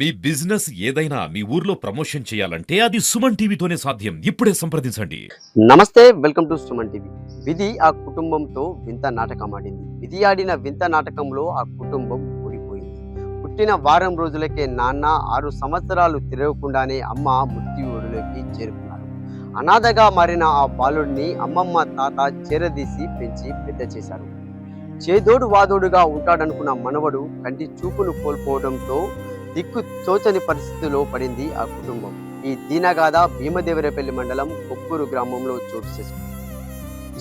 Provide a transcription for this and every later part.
మీ business ఏదైనా మీ ఊర్లో promotion చేయాలంటే అది సుమన్ టీవీతోనే సాధ్యం. ఇప్పుడే సంప్రదించండి. నమస్తే, వెల్కమ్ టు సుమన్ టీవీ. విధి ఆ కుటుంబంతో వింత నాటకం ఆడింది. విధి ఆడిన వింత నాటకంలో ఆ కుటుంబం ఓడిపోయింది. పుట్టిన వారం రోజులకే నాన్న 6 సంవత్సరాలు తిరగకుండానే అమ్మ మృత్యు ఒడిలోకి చేరుకున్నారు. అనాథగా మారిన ఆ బాలుడిని అమ్మమ్మ తాత చేరదీసి పెంచి పెద్ద చేశారు. చేదోడు వాదోడుగా ఉంటాడనుకున్న మనవడు కంటి చూపును కోల్పోవడంతో దిక్కు తోచని పరిస్థితిలో పడింది ఆ కుటుంబం. ఈ దీనగాథ భీమదేవరపల్లి మండలం కొప్పూరు గ్రామంలో చోటు చేసుకుంది.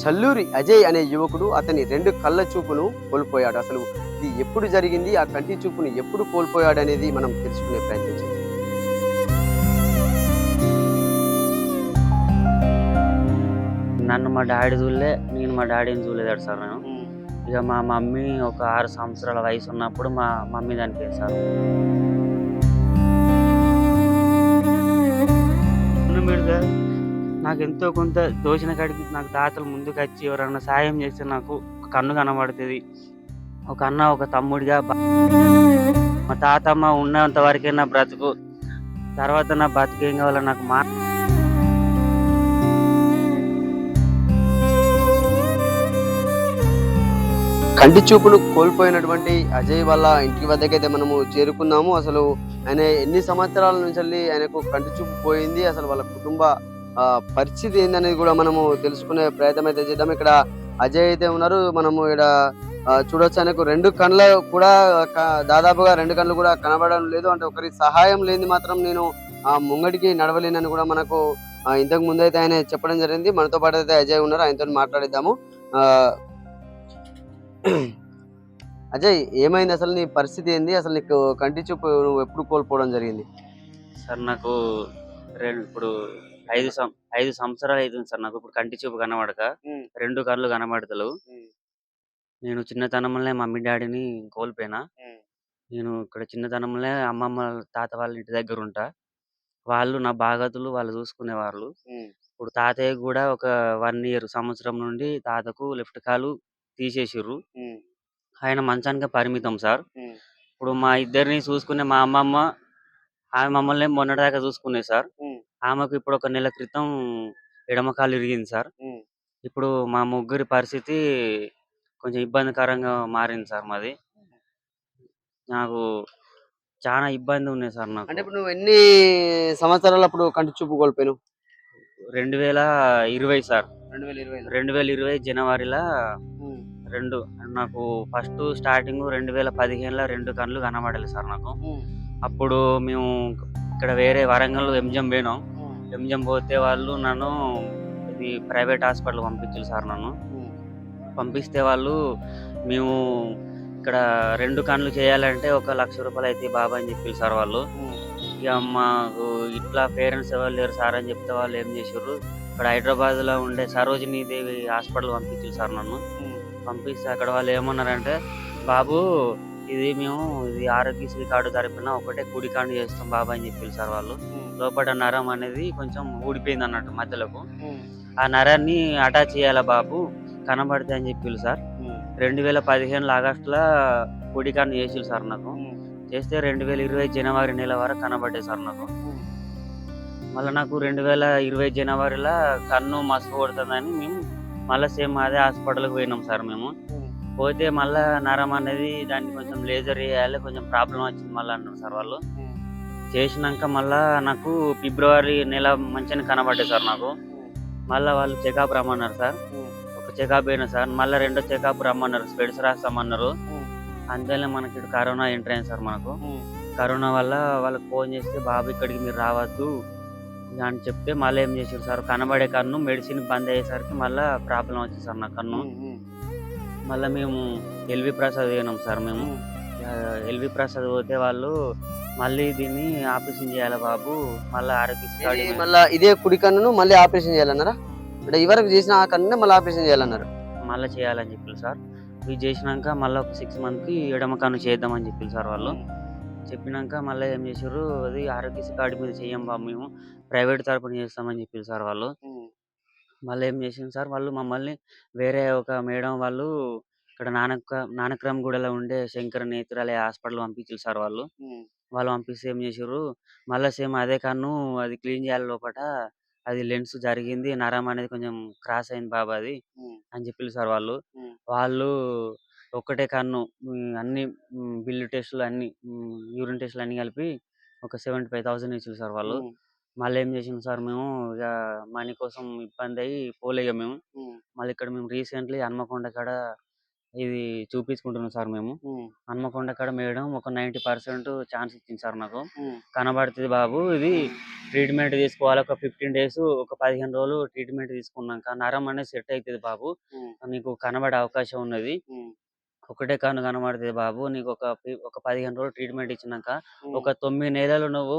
చల్లూరి అజయ్ అనే యువకుడు అతని 2 కళ్ళ చూపును కోల్పోయాడు. అసలు ఇది ఎప్పుడు జరిగింది, ఆ కంటి చూపును ఎప్పుడు కోల్పోయాడు అనేది మనం తెలుసుకునే ప్రయత్నం చేద్దాం. నన్ను మా డాడీ చూడలే, నేను మా డాడీని చూడలేదు సార్ నేను. ఇక మా మమ్మీ ఒక 6 సంవత్సరాల వయసు ఉన్నప్పుడు మా మమ్మీ చనిపోయింది సార్. మీరుగా నాకు ఎంతో కొంత దోచిన కాడికి నాకు తాతలు ముందుకు వచ్చి ఎవరన్నా సాయం చేస్తే నాకు ఒక కన్ను కనబడుతుంది. ఒక అన్న ఒక తమ్ముడిగా మా తాతమ్మ ఉన్నంత వరకే నా బ్రతుకు. తర్వాత నా బతుకు ఏం కావాలో నాకు కంటి చూపును కోల్పోయినటువంటి అజయ్ వాళ్ళ ఇంటి వద్దకైతే మనము చేరుకున్నాము. అసలు ఆయన ఎన్ని సంవత్సరాల నుంచి ఆయనకు కంటి చూపు పోయింది, అసలు వాళ్ళ కుటుంబ పరిస్థితి ఏందనేది కూడా మనము తెలుసుకునే ప్రయత్నం అయితే చేద్దాం. ఇక్కడ అజయ్ అయితే ఉన్నారు. మనము ఇక్కడ చూడొచ్చు, ఆయనకు 2 కళ్ళు కూడా దాదాపుగా 2 కళ్ళు కూడా కనబడడం లేదు. అంటే ఒకరి సహాయం లేని మాత్రం నేను ముంగడికి నడవలేనని కూడా మనకు ఇంతకు ముందు అయితే ఆయన చెప్పడం జరిగింది. మనతో పాటు అయితే అజయ్ ఉన్నారు, ఆయనతో మాట్లాడిద్దాము. ఆ అజయ్, ఏమైంది అసలు? నీ పరిస్థితి ఏంది? అసలు నీకు కంటి చూపు నువ్వు ఎప్పుడు కోల్పోవడం జరిగింది? సార్ నాకు ఇప్పుడు 5 సంవత్సరాలు అవుతుంది సార్. నాకు ఇప్పుడు కంటి చూపు కనబడక 2 కళ్ళు కనబడతలేవు. నేను చిన్నతనంలోనే మమ్మీ డాడీని కోల్పోయినా. నేను ఇక్కడ చిన్నతనంలో అమ్మమ్మ తాత వాళ్ళ ఇంటి దగ్గర ఉంటా. వాళ్ళు నా బాగతులు వాళ్ళు చూసుకునేవాళ్ళు. ఇప్పుడు తాతయ్య కూడా ఒక 1 ఇయర్ సంవత్సరం నుండి తాతకు లెఫ్ట్ కాలు తీసేసిర్రు. ఆయన మంచానికే పరిమితం సార్. ఇప్పుడు మా ఇద్దరిని చూసుకునే మా అమ్మమ్మ, ఆమె మమ్మల్ని మొన్నటిదాకా చూసుకునేది సార్. ఆమెకు ఇప్పుడు ఒక నెల క్రితం ఎడమ కాలు ఇరిగింది సార్. ఇప్పుడు మా ముగ్గురి పరిస్థితి కొంచెం ఇబ్బందికరంగా మారింది సార్ మాది. నాకు చాలా ఇబ్బంది ఉన్నాయి సార్ నాకు. అంటే ఇప్పుడు నువ్వు ఎన్ని సంవత్సరాలు అప్పుడు కంటి చూపు కోల్పోయినావు? 2020 సార్. 2020. 2020 జనవరిలో నాకు ఫస్ట్ స్టార్టింగ్ 2015లో 2 కళ్ళు కనబడలేదు సార్ నాకు. అప్పుడు మేము ఇక్కడ వేరే వరంగల్ ఎంజిఎం పోయినాం. ఎంజిఎం పోతే వాళ్ళు నన్ను ఇది ప్రైవేట్ హాస్పిటల్ పంపించారు సార్. నన్ను పంపిస్తే వాళ్ళు మేము ఇక్కడ 2 కళ్ళు చేయాలంటే ఒక 1,00,000 రూపాయలు అయితే బాబా అని చెప్పారు సార్ వాళ్ళు. ఇక మాకు ఇట్లా పేరెంట్స్ ఎవరు లేరు సార్ అని చెప్తే వాళ్ళు ఏం చేసారు, ఇక్కడ హైదరాబాద్లో ఉండే సరోజినీ దేవి హాస్పిటల్ పంపించారు సార్ నన్ను. పంపిస్తే అక్కడ వాళ్ళు ఏమన్నారంటే, బాబు ఇది ఆరోగ్యశ్రీ కార్డు తరపున ఒకటే కుడి కాండు చేస్తాం బాబా అని చెప్పారు సార్ వాళ్ళు. లోపల నరం అనేది కొంచెం ఊడిపోయింది అన్నట్టు మధ్యలోకు. ఆ నరాన్ని అటాచ్ చేయాలా బాబు, కనబడితే అని చెప్పారు సార్. 2015 ఆగస్టులో కుడి కాండు చేసిరు సార్ నాకు. చేస్తే 2020 జనవరి నెల వరకు కనబడ్డాయి సార్ నాకు. మళ్ళీ నాకు 2020 జనవరిలో కన్ను మస్తు కొడుతుందని మేము మళ్ళీ సేమ్ అదే హాస్పిటల్కి పోయినాం సార్. మేము పోతే మళ్ళీ నరం అనేది దాన్ని కొంచెం లేజర్ చేయాలి, కొంచెం ప్రాబ్లం వచ్చింది మళ్ళీ అన్నారు సార్ వాళ్ళు. చేసినాక మళ్ళీ నాకు ఫిబ్రవరి నెల మంచిగా కనబడ్డాయి సార్ నాకు. మళ్ళీ వాళ్ళు చెకప్ రమ్మన్నారు సార్. ఒక చెకప్ అయినా సార్, మళ్ళీ 2వ చెకప్ రమ్మన్నారు, స్పెడ్స్ రాస్తామన్నారు. అంతేలే మనకి ఇక్కడ కరోనా ఎంటర్ అయింది సార్ మనకు. కరోనా వల్ల వాళ్ళకి ఫోన్ చేస్తే బాబు ఇక్కడికి మీరు రావద్దు అని చెప్తే మళ్ళీ ఏం చేశారు సార్, కనబడే కన్ను మెడిసిన్ బంద్ అయ్యేసరికి మళ్ళీ ప్రాబ్లం వచ్చింది సార్ నా కన్ను. మళ్ళీ మేము ఎల్వి ప్రసాద్ పోయినాం సార్. మేము ఎల్వి ప్రసాద్ పోతే వాళ్ళు మళ్ళీ దీన్ని ఆపరేషన్ చేయాలి బాబు, మళ్ళీ ఆరోగ్యశ్రీ మళ్ళీ ఇదే కుడి కన్నును మళ్ళీ ఆపరేషన్ చేయాలన్నారా? అంటే ఇవరకు చేసిన ఆ కన్ను మళ్ళీ ఆపరేషన్ చేయాలన్నారు. మళ్ళీ చేయాలని చెప్పారు సార్. ఇది చేసినాక మళ్ళీ ఒక 6 మంత్కి ఎడమ కన్ను చేద్దామని చెప్పారు సార్ వాళ్ళు. చెప్పినాక మళ్ళీ ఏం చేశారు, అది ఆరోగ్యశ్రీ కార్డు మీద చెయ్యం బాబు, మేము ప్రైవేట్ తరపున చేస్తామని చెప్పారు సార్ వాళ్ళు. మళ్ళీ ఏం చేసింది సార్, వాళ్ళు మమ్మల్ని వేరే ఒక మేడం వాళ్ళు ఇక్కడ నానక్రామ్గూడలో ఉండే శంకర నేత్రాలయ హాస్పిటల్ పంపించారు సార్ వాళ్ళు. వాళ్ళు పంపిస్తే ఏం చేసిర్రు, మళ్ళా సేమ్ అదే కన్ను అది క్లీన్ చేయాలి లోపట. అది లెన్స్ జరిగింది. నరం అనేది కొంచెం క్రాస్ అయింది బాబు అది ఉమ్, అని చెప్పిర్రు సార్ వాళ్ళు. ఉమ్, వాళ్ళు ఒక్కటే కన్ను అన్ని బిల్లు టెస్టులు అన్ని యూరిన్ టెస్టులు అన్ని కలిపి ఒక 75,000 ఇచ్చిర్రు సార్ వాళ్ళు. ఉమ్, మళ్ళీ ఏం చేసినాం సార్ మేము ఇక మనీ కోసం ఇబ్బంది అయ్యి పోలే ఇక మేము. ఉమ్, మళ్ళీ ఇక్కడ మేము రీసెంట్లీ హన్మకొండ కాడ ఇది చూపించుకుంటున్నాం సార్ మేము. ఉమ్, హన్మకొండ కాడ మేడం ఒక 90% ఛాన్స్ ఇచ్చింది సార్ నాకు. ఉమ్, కనబడుతుంది బాబు ఇది ట్రీట్మెంట్ తీసుకోవాలి. ఒక 15 డేస్ ఒక 15 రోజులు ట్రీట్మెంట్ తీసుకున్నాక నరం అనేది సెట్ అవుతుంది బాబు. ఉమ్, నీకు కనబడే అవకాశం ఉన్నది. ఉమ్, ఒకటే కన్ను కనబడుతుంది బాబు. నీకు ఒక 15 రోజులు ట్రీట్మెంట్ ఇచ్చినాక ఉమ్, ఒక 9 నెలలు నువ్వు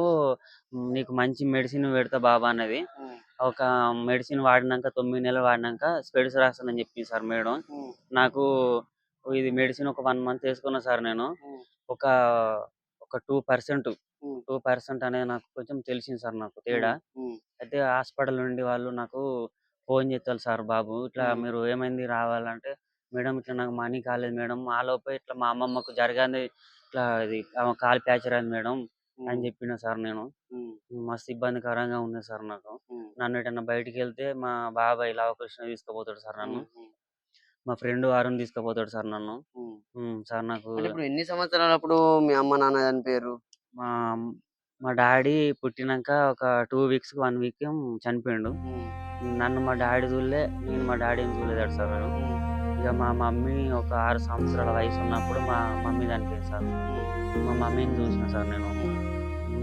నీకు మంచి మెడిసిన్ పెడతా బాబా అన్నది. ఉమ్, ఒక మెడిసిన్ వాడినాక 9 నెలలు వాడినాక స్పెడ్స్ రాస్తానని చెప్పింది సార్ మేడం. ఉమ్, నాకు ఇది మెడిసిన్ ఒక 1 మంత్ వేసుకున్నా సార్ నేను. ఉమ్, ఒక ఒక 2% ఉమ్, 2% అనేది నాకు కొంచెం తెలిసింది సార్ నాకు తేడా. ఉమ్, అయితే హాస్పిటల్ నుండి వాళ్ళు నాకు ఫోన్ చేస్తారు సార్, బాబు ఇట్లా ఉమ్, మీరు ఏమైంది రావాలంటే, మేడం ఇట్లా నాకు మనీ కాలేదు మేడం, ఆ లోపే ఇట్లా మా అమ్మమ్మకు జరగానే ఇట్లా ఇది ఆమె కాలు ప్యాచర్ అయింది మేడం అని చెప్పిన సార్ నేను. ఉమ్, మస్తు ఇబ్బందికరంగా ఉంది సార్ నాకు. ఉమ్, నన్ను ఎటన్నా బయటికి వెళ్తే మా బాబాయ్ లవకృష్ణ తీసుకుపోతాడు సార్ నన్ను. ఉమ్, మా ఫ్రెండ్ అరుణ్ తీసుకుపోతాడు సార్ నన్ను. ఉమ్. సార్ నాకు అంటే ఇప్పుడు ఎన్ని సంవత్సరాలప్పుడు మీ అమ్మ నాన్న చనిపోయారు? మా మా డాడీ పుట్టినాక ఒక 2 వీక్స్‌కి 1 వీక్ చనిపోయిండు. ఉమ్, నన్ను మా డాడీ చూడలే, నేను మా డాడీని చూడలేదట సార్ నేను. ఉమ్, ఇక మా మమ్మీ ఒక 6 సంవత్సరాల వయసు ఉన్నప్పుడు మా మమ్మీ చనిపోయింది సార్. మా మమ్మీని చూసిన సార్ నేను.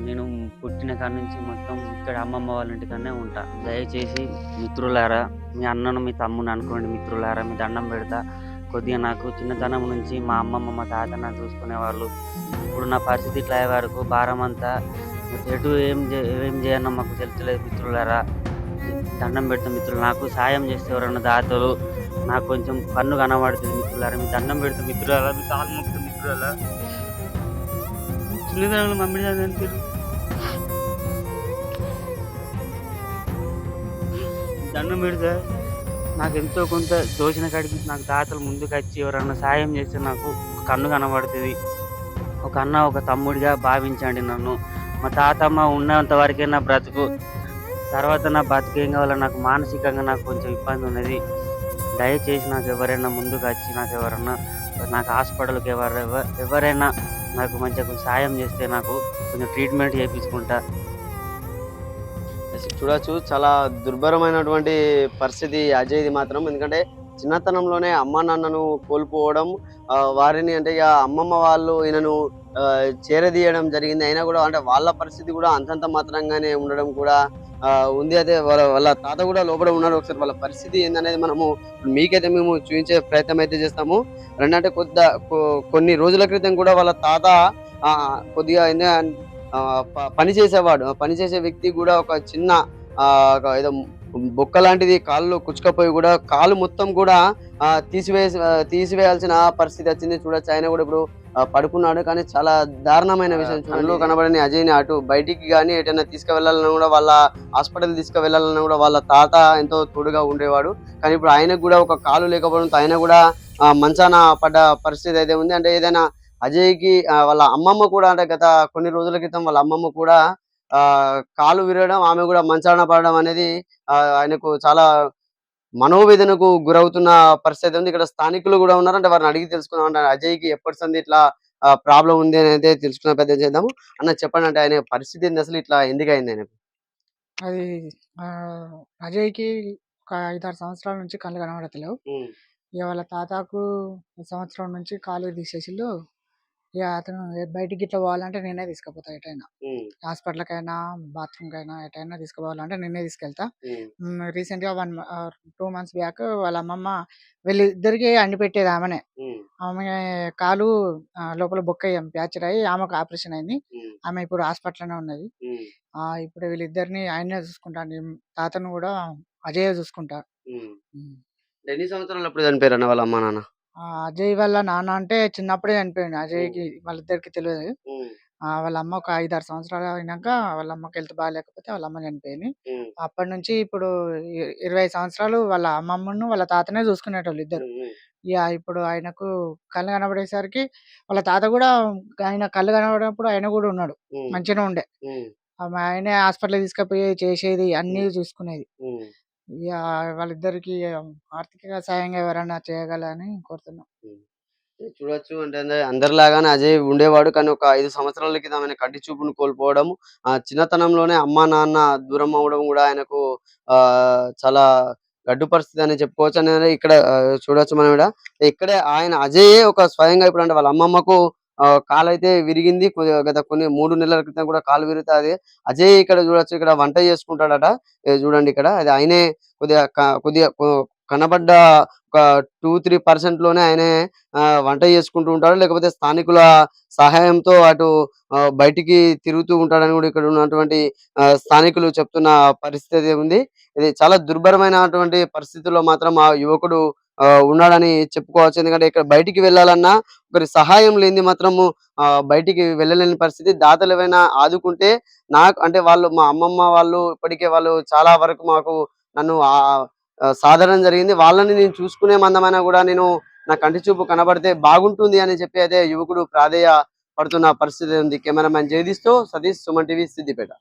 నేను పుట్టిన కాడి నుంచి మొత్తం ఇక్కడ అమ్మమ్మ వాళ్ళ ఇంటికనే ఉంటా. దయచేసి మిత్రులారా, మీ అన్నను మీ తమ్ముని అనుకోండి మిత్రులారా, మీ దండం పెడతా. కొద్దిగా నాకు చిన్నతనం నుంచి మా అమ్మమ్మ మా తాత నన్ను చూసుకునేవాళ్ళు. ఇప్పుడు నా పరిస్థితి ఇట్లా అయ్యే వరకు భారం అంతా ఎటు ఏం చేయనో మాకు తెలుస్తలేదు మిత్రులారా. దండం పెడతా మిత్రులు, నాకు సాయం చేస్తే ఎవరన్నా దాతలు నాకు కొంచెం కన్ను కనబడుతుంది మిత్రులారా. మీ దండం పెడతా మిత్రులారా, మీ కాలు మొక్కుతా మిత్రులారా. చిన్నతనంలో మమ్మీ చనిపోయారు. దండం పెడతా, నాకు ఎంతో కొంత దోచిన కాడికి నాకు దాతలు ముందుకు వచ్చి ఎవరన్నా సాయం చేస్తే నాకు ఒక కన్ను కనబడుతుంది. ఒక అన్న ఒక తమ్ముడిగా భావించండి నన్ను. మా తాతమ్మ ఉన్నంత వరకే నా బ్రతుకు. తర్వాత నా బతుకు ఏం కావాలో నాకు మానసికంగా నాకు కొంచెం ఇబ్బంది ఉన్నది. దయచేసి నాకు ఎవరైనా ముందుకు వచ్చి నాకు హాస్పిటల్కి ఎవరైనా నాకు మంచిగా కొంచెం సాయం చేస్తే నాకు కొంచెం ట్రీట్మెంట్ చేయించుకుంటా. చూడొచ్చు, చాలా దుర్భరమైనటువంటి పరిస్థితి అజయ్ది మాత్రం. ఎందుకంటే చిన్నతనంలోనే అమ్మ నాన్నను కోల్పోవడం, వారిని అంటే ఇక అమ్మమ్మ వాళ్ళు ఈయనను చేరదీయడం జరిగింది. అయినా కూడా అంటే వాళ్ళ పరిస్థితి కూడా అంతంత మాత్రంగానే ఉండడం కూడా ఉంది. అయితే వాళ్ళ తాత కూడా లోపల ఉన్నారు. ఒకసారి వాళ్ళ పరిస్థితి ఏందనేది మనము మీకైతే మేము చూపించే ప్రయత్నం అయితే చేస్తాము. రెండంటే కొన్ని రోజుల క్రితం కూడా వాళ్ళ తాత కొద్దిగా పని చేసేవాడు. పని చేసే వ్యక్తి కూడా ఒక చిన్న ఏదో బొక్క లాంటిది కాళ్ళు కుచ్చుకపోయి కూడా కాలు మొత్తం కూడా తీసివేయాల్సిన పరిస్థితి వచ్చింది. చూడొచ్చు, ఆయన కూడా ఇప్పుడు పడుకున్నాడు. కానీ చాలా దారుణమైన విషయం. కళ్ళు కనబడని అజయ్ని అటు బయటికి కానీ ఎటైనా తీసుకువెళ్ళాలన్నా కూడా, వాళ్ళ హాస్పిటల్ తీసుకువెళ్ళాలన్నా కూడా వాళ్ళ తాత ఎంతో తోడుగా ఉండేవాడు. కానీ ఇప్పుడు ఆయనకు కూడా ఒక కాలు లేకపోవడంతో ఆయన కూడా మంచాన పడ్డ పరిస్థితి అయితే ఉంది. అంటే ఏదైనా అజయ్కి వాళ్ళ అమ్మమ్మ కూడా, అంటే గత కొన్ని రోజుల క్రితం వాళ్ళ అమ్మమ్మ కూడా కాలు విరగడం, ఆమె కూడా మంచాన పడడం అనేది ఆయనకు చాలా మనోవేదనకు గురవుతున్న పరిస్థితి ఉంది. ఇక్కడ స్థానికులు కూడా ఉన్నారు. అంటే వారిని అడిగి తెలుసుకుందాం. అంటే అజయ్కి ఎప్పటి సంది ఇట్లా ప్రాబ్లం ఉంది అని అయితే తెలుసుకునే ప్రయత్నం చేద్దాము. అన్న చెప్పండి, అంటే ఆయన పరిస్థితి ఏంది, అసలు ఇట్లా ఎందుకు అయింది ఆయనకు? అది అజయ్‌కి ఒక 5, 6 సంవత్సరాల నుంచి కళ్ళు కనబడతలేవు. ఇక వాళ్ళ తాతకు సంవత్సరం నుంచి కాలు తీసేసిళ్ళు. ఇక అతను బయటికి గిట్ల పోవాలంటే నేనే తీసుకుపోతా ఎటైనా. హాస్పిటల్‌కైనా, బాత్రూమ్‌కైనా ఎటైనా తీసుకుపోవాలంటే నేనే తీసుకెళ్తా. రీసెంట్‌గా 2 మంత్స్ బ్యాక్ వాళ్ళ అమ్మమ్మ వీళ్ళిద్దరికీ అండి పెట్టేది ఆమెనే. ఆమె కాలు లోపల బొక్క ఫ్రాక్చర్ అయ్యి ఆమెకు ఆపరేషన్ అయింది. ఆమె ఇప్పుడు హాస్పిటల్‌లోనే ఉన్నది. ఇప్పుడు వీళ్ళిద్దరిని ఆయనే చూసుకుంటాండు. తాతను కూడా అజయే చూసుకుంటా. హ్మ్. ఎన్ని సంవత్సరాలు అప్పుడు చనిపోయారన్న వాళ్ళ అమ్మ నాన్న? అజయ్ వాళ్ళ నాన్న అంటే చిన్నప్పుడే చనిపోయిండు. అజయ్‌కి వాళ్ళిద్దరికీ తెలవదు. వాళ్ళ అమ్మ ఒక 5, 6 సంవత్సరాలు అయినాక వాళ్ళ అమ్మకి హెల్త్ బాగాలేకపోతే వాళ్ళ అమ్మ చనిపోయింది. అప్పటి నుంచి ఇప్పుడు 20 సంవత్సరాలు వాళ్ళ అమ్మమ్మను, వాళ్ళ తాతనే చూసుకునేటోళ్ళు ఇద్దరు. ఇక ఇప్పుడు ఆయనకు కళ్ళు కనబడేసరికి వాళ్ళ తాత కూడా ఆయన కళ్ళు కనబడినప్పుడు ఆయన కూడా ఉన్నాడు, మంచిగానే ఉండే. ఆయనే హాస్పిటల్ తీసుకుపోయి చేసేది అన్నీ చూసుకునేది. ఇక వాళ్ళిద్దరికి ఆర్థికంగా సాయంగా ఎవరైనా చేయగలని కోరుతున్నాం. చూడొచ్చు అంటే అందరిలాగానే అజయ్ ఉండేవాడు. కానీ ఒక 5 సంవత్సరాల క్రితం ఆయన కంటి చూపును కోల్పోవడం, చిన్నతనంలోనే అమ్మా, నాన్న దూరం అవ్వడం గూడా ఆయనకు చాలా గడ్డు పరిస్థితి అని చెప్పుకోవచ్చు. అనేది ఇక్కడ చూడొచ్చు మనం ఈడ. ఇక్కడే ఆయన అజయే ఒక స్వయంగా ఇప్పుడంటే వాళ్ళ అమ్మమ్మకు కాలైతే విరిగింది. గత కొన్ని 3 నెలల క్రితం కూడా కాలు విరిగితే అది అజయ్ ఇక్కడ చూడొచ్చు. ఇక్కడ వంట చేసుకుంటాడట. చూడండి ఇక్కడ. అది ఆయనే కొద్దిగా కనబడ్డ ఒక 2-3% లోనే ఆయనే వంట చేసుకుంటూ ఉంటాడు. లేకపోతే స్థానికుల సహాయంతో అటు బయటికి తిరుగుతూ ఉంటాడని కూడా ఇక్కడ ఉన్నటువంటి స్థానికులు చెప్తున్న పరిస్థితి ఉంది. ఇది చాలా దుర్భరమైనటువంటి పరిస్థితుల్లో మాత్రం ఆ యువకుడు ఉన్నాడని చెప్పుకోవచ్చు. ఎందుకంటే ఇక్కడ బయటికి వెళ్ళాలన్నా ఒకరి సహాయం లేనిది మాత్రము బయటికి వెళ్ళలేని పరిస్థితి. దాతలు ఏవైనా ఆదుకుంటే నాకు అంటే వాళ్ళు మా అమ్మమ్మ వాళ్ళు ఇప్పటికే వాళ్ళు చాలా వరకు మాకు నన్ను సాధడం జరిగింది. వాళ్ళని నేను చూసుకునే మందమైనా కూడా నేను నా కంటి చూపు కనబడితే బాగుంటుంది అని చెప్పి అయితే యువకుడు ప్రాధేయ పడుతున్న పరిస్థితి ఉంది. కెమెరామెన్ జగదీష్‌తో సతీష్, సుమన్ టీవీ, సిద్దిపేట.